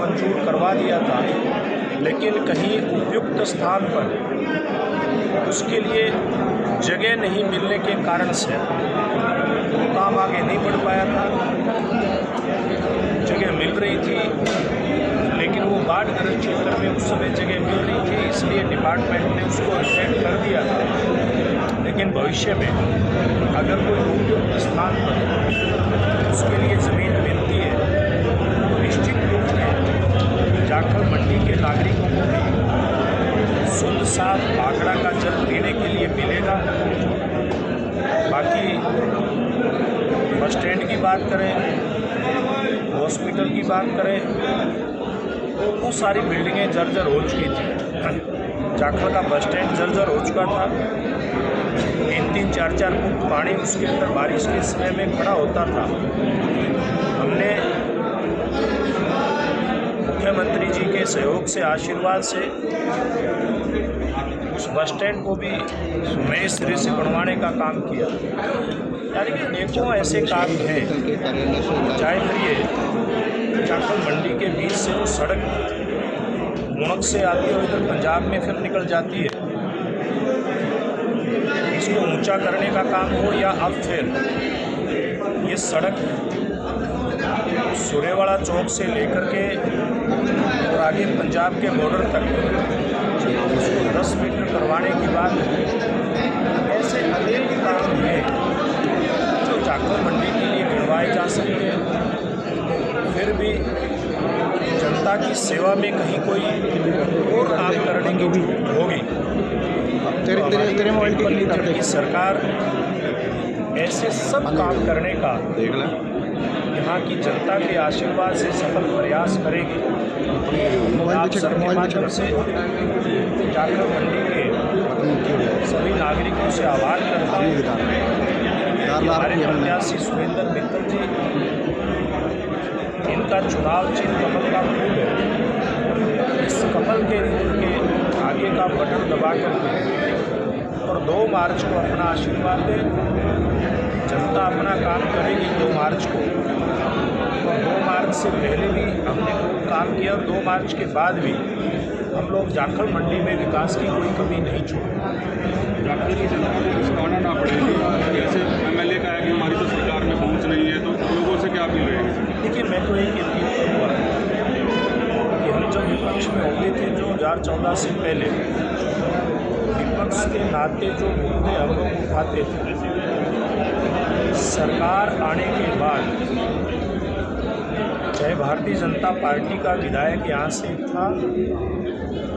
मंजूर करवा दिया था, लेकिन कहीं उपयुक्त स्थान पर उसके लिए जगह नहीं मिलने के कारण से काम आगे नहीं बढ़ पाया था। जगह मिल रही थी, लेकिन वो बाढ़ग्रस्त क्षेत्र में उस समय जगह मिल रही थी, इसलिए डिपार्टमेंट ने उसको रिजेक्ट कर दिया था। लेकिन भविष्य में अगर कोई उपयुक्त स्थान पर उसके लिए ज़मीन मिलती है तो निश्चित रूप से जाखल मंडी के नागरिकों को भी शुद्ध साफ भाखड़ा का जल पीने के लिए मिलेगा। बाकी बस स्टैंड की बात करें, हॉस्पिटल की बात करें, तो बहुत सारी बिल्डिंगें जर्जर हो चुकी थी। जाखल का बस स्टैंड जर्जर हो चुका था। 3-3, 4-4 फुट पानी उसके अंदर बारिश के समय में खड़ा होता था। हमने मुख्यमंत्री जी के सहयोग से, आशीर्वाद से उस बस स्टैंड को भी नए सिरे से बनवाने का काम किया। यानी कि अनेकों ऐसे काम हैं, चाहे फिर ये जाखल मंडी के बीच से वो सड़क मुणक से आती है और इधर पंजाब में फिर निकल जाती है, इसको ऊंचा करने का काम हो, या अब फिर ये सड़क सुरेवाड़ा चौक से लेकर के और आगे पंजाब के बॉर्डर तक उसको 10 मीटर करवाने की बात है। ऐसे अनेक काम हैं जो जाखल मंडी के लिए गिनवाए जा सकते हैं। फिर भी जनता की सेवा में कहीं कोई और काम करने की जरूरत होगी तो की सरकार ऐसे सब काम करने का यहाँ की जनता के आशीर्वाद से सफल प्रयास करेगी। आप सबके माध्यम से जाखल मंडी के सभी नागरिकों से आह्वान करता हूँ। हमारे प्रत्याशी सुरेंद्र मित्तल जी, इनका चुनाव चिन्ह कमल का फूल है। इस कमल के फूल के आगे का बटन दबा कर और 2 मार्च को अपना आशीर्वाद दें। जनता अपना काम करेगी 2 मार्च को, और 2 मार्च से पहले भी हमने खूब काम किया और 2 मार्च के बाद भी हम लोग जाखल मंडी में विकास की कोई कमी नहीं छोड़ी। जाखल की जनता को पछताना ना पड़े। जैसे MLA का है कि हमारी तो सरकार में पहुंच नहीं है, तो लोगों से क्या अपील रहेगी? देखिए, मैं तो एक अपील करूँगा कि हम जब विपक्ष में होते थे, 2014 से पहले विपक्ष के नाते जो मुद्दे हम लोग उठाते थे, सरकार आने के बाद चाहे भारतीय जनता पार्टी का विधायक यहाँ से था,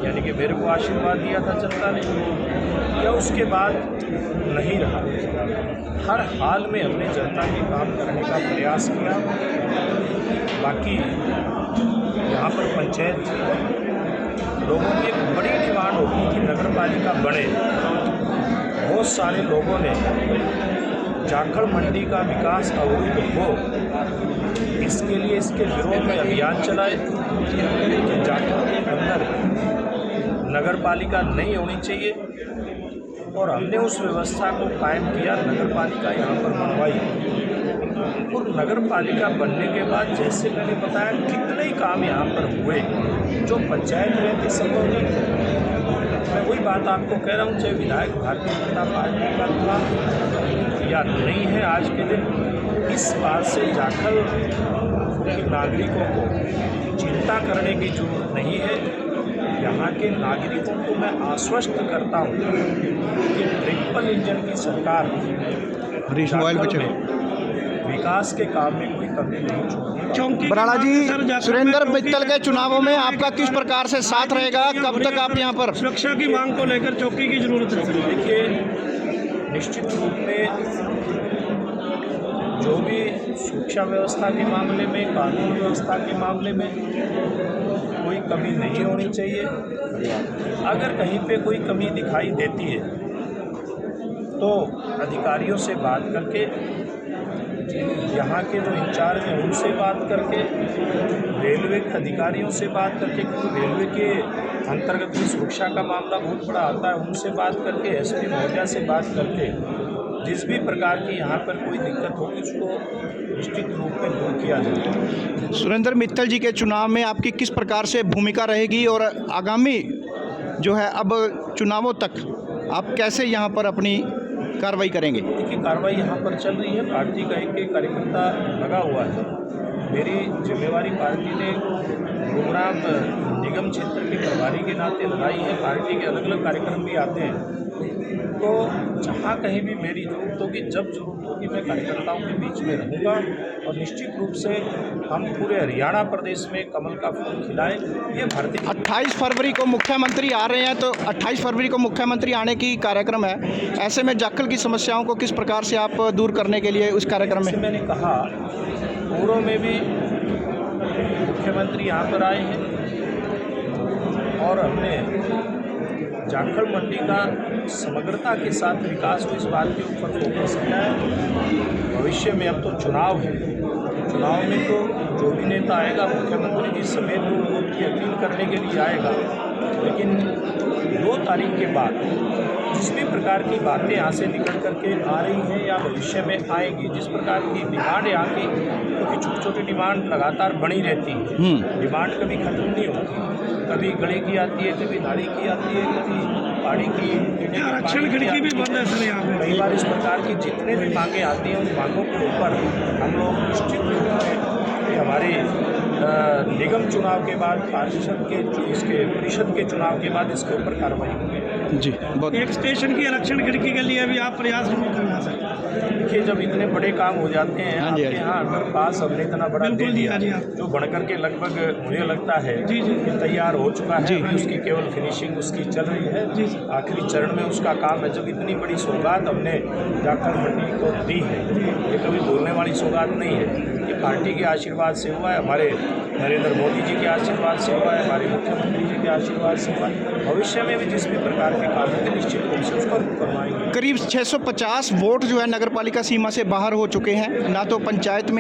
यानी कि मेरे को आशीर्वाद दिया था जनता ने, या उसके बाद नहीं रहा, हर हाल में हमने जनता के काम करने का प्रयास किया। बाकी यहाँ पर पंचायत लोगों की एक बड़ी डिमांड होती थी नगर पालिका बने। बहुत सारे लोगों ने जाखल मंडी का विकास अवरुद्ध हो, इसके लिए इसके विरोध में अभियान चलाए कि जाखल के अंदर नगर पालिका नहीं होनी चाहिए, और हमने उस व्यवस्था को कायम किया। नगर पालिका यहाँ पर बनवाई, और नगर पालिका बनने के बाद जैसे मैंने बताया कितने ही काम यहाँ पर हुए जो पंचायत में संभव नहीं थे। मैं वही बात आपको कह रहा हूँ, चाहे विधायक भारतीय जनता पार्टी का था या नहीं है, आज के दिन इस बात से जाखल के नागरिकों को चिंता करने की जरूरत नहीं है। यहाँ के नागरिकों को मैं आश्वस्त करता हूँ कि ट्रिपल इंजन की सरकार विकास के काम में कोई कमी नहीं छोड़ेगी। बराड़ा जी, सुरेंद्र मित्तल के चुनावों में आपका किस प्रकार से साथ रहेगा? कब तक आप यहाँ पर सुरक्षा की मांग को लेकर चौकी की जरूरत है? देखिए, निश्चित रूप में जो भी सुरक्षा व्यवस्था के मामले में, कानून व्यवस्था के मामले में कोई कमी नहीं होनी चाहिए। अगर कहीं पे कोई कमी दिखाई देती है तो अधिकारियों से बात करके, यहाँ के जो इंचार्ज हैं उनसे बात करके, रेलवे के अधिकारियों से बात करके, क्योंकि रेलवे के अंतर्गत भी सुरक्षा का मामला बहुत बड़ा आता है, उनसे बात करके, SP महोदया से बात करके जिस भी प्रकार की यहाँ पर कोई दिक्कत होगी उसको निश्चित रूप में दूर किया जाएगा। सुरेंद्र मित्तल जी के चुनाव में आपकी किस प्रकार से भूमिका रहेगी और आगामी जो है अब चुनावों तक आप कैसे यहाँ पर अपनी कार्रवाई करेंगे? देखिए, कार्रवाई यहाँ पर चल रही है, पार्टी का एक कार्यकर्ता लगा हुआ है। मेरी जिम्मेवारी पार्टी ने गुरुग्राम निगम क्षेत्र के प्रभारी के नाते लगाई है। पार्टी के अलग अलग कार्यक्रम भी आते हैं, तो जहाँ कहीं भी मेरी जरूरत होगी, जब जरूरत होगी, मैं कार्यकर्ताओं के बीच में रहूँगा और निश्चित रूप से हम पूरे हरियाणा प्रदेश में कमल का फूल खिलाएं। ये भारतीय 28 फरवरी को मुख्यमंत्री आ रहे हैं, तो 28 फरवरी को मुख्यमंत्री आने की कार्यक्रम है। ऐसे में जाखल की समस्याओं को किस प्रकार से आप दूर करने के लिए उस कार्यक्रम में? मैंने कहा, पूर्व में भी मुख्यमंत्री यहाँ पर आए हैं और हमने जाखल मंडी का समग्रता के साथ विकास हो, इस बात के ऊपर फोकस किया है। भविष्य में अब तो चुनाव है, चुनाव में तो जो भी नेता आएगा मुख्यमंत्री जी समेत वोट की अपील करने के लिए आएगा, लेकिन 2 तारीख के बाद जिस भी प्रकार की बातें यहाँ से निकल करके आ रही हैं या भविष्य में आएगी, जिस प्रकार की डिमांड यहाँ की, क्योंकि छोटी छोटी डिमांड लगातार बनी रहती है, डिमांड कभी खत्म नहीं होती। कभी गली की आती है, कभी नाली की आती है, कभी पानी की, आरक्षण खिड़की भी बंद है सर यहाँ पे। कई बार इस प्रकार की जितने भी मांगें आती हैं, उन मांगों के ऊपर हम लोग निश्चित रूप से हमारे निगम चुनाव के बाद, पार्षद के इसके परिषद के चुनाव के बाद इसके ऊपर कार्रवाई होगी। जी, बहुत एक स्टेशन की आरक्षण खिड़की के लिए भी आप प्रयास नहीं करना सकते। देखिए, जब इतने बड़े काम हो जाते हैं, हाँ जी, आपके यहाँ अंडर पास हमने इतना बड़ा दे दिया जी, जो बनकर के लगभग मुझे लगता है जी। कि तैयार हो चुका है। जी। अभी उसकी केवल फिनिशिंग उसकी चल रही है, आखिरी चरण में उसका काम है। जब इतनी बड़ी सौगात हमने जाखल मंडी को दी है, ये कभी भूलने वाली सौगात नहीं है। ये पार्टी के आशीर्वाद से हुआ है, हमारे नरेंद्र मोदी जी के आशीर्वाद से हुआ है, हमारे मुख्यमंत्री जी के आशीर्वाद से हुआ है। भविष्य में भी जिस भी प्रकार के काम होंगे निश्चित रूप से उसको करवाएंगे। करीब 650 वोट जो है नगरपालिका सीमा से बाहर हो चुके हैं, ना तो पंचायत में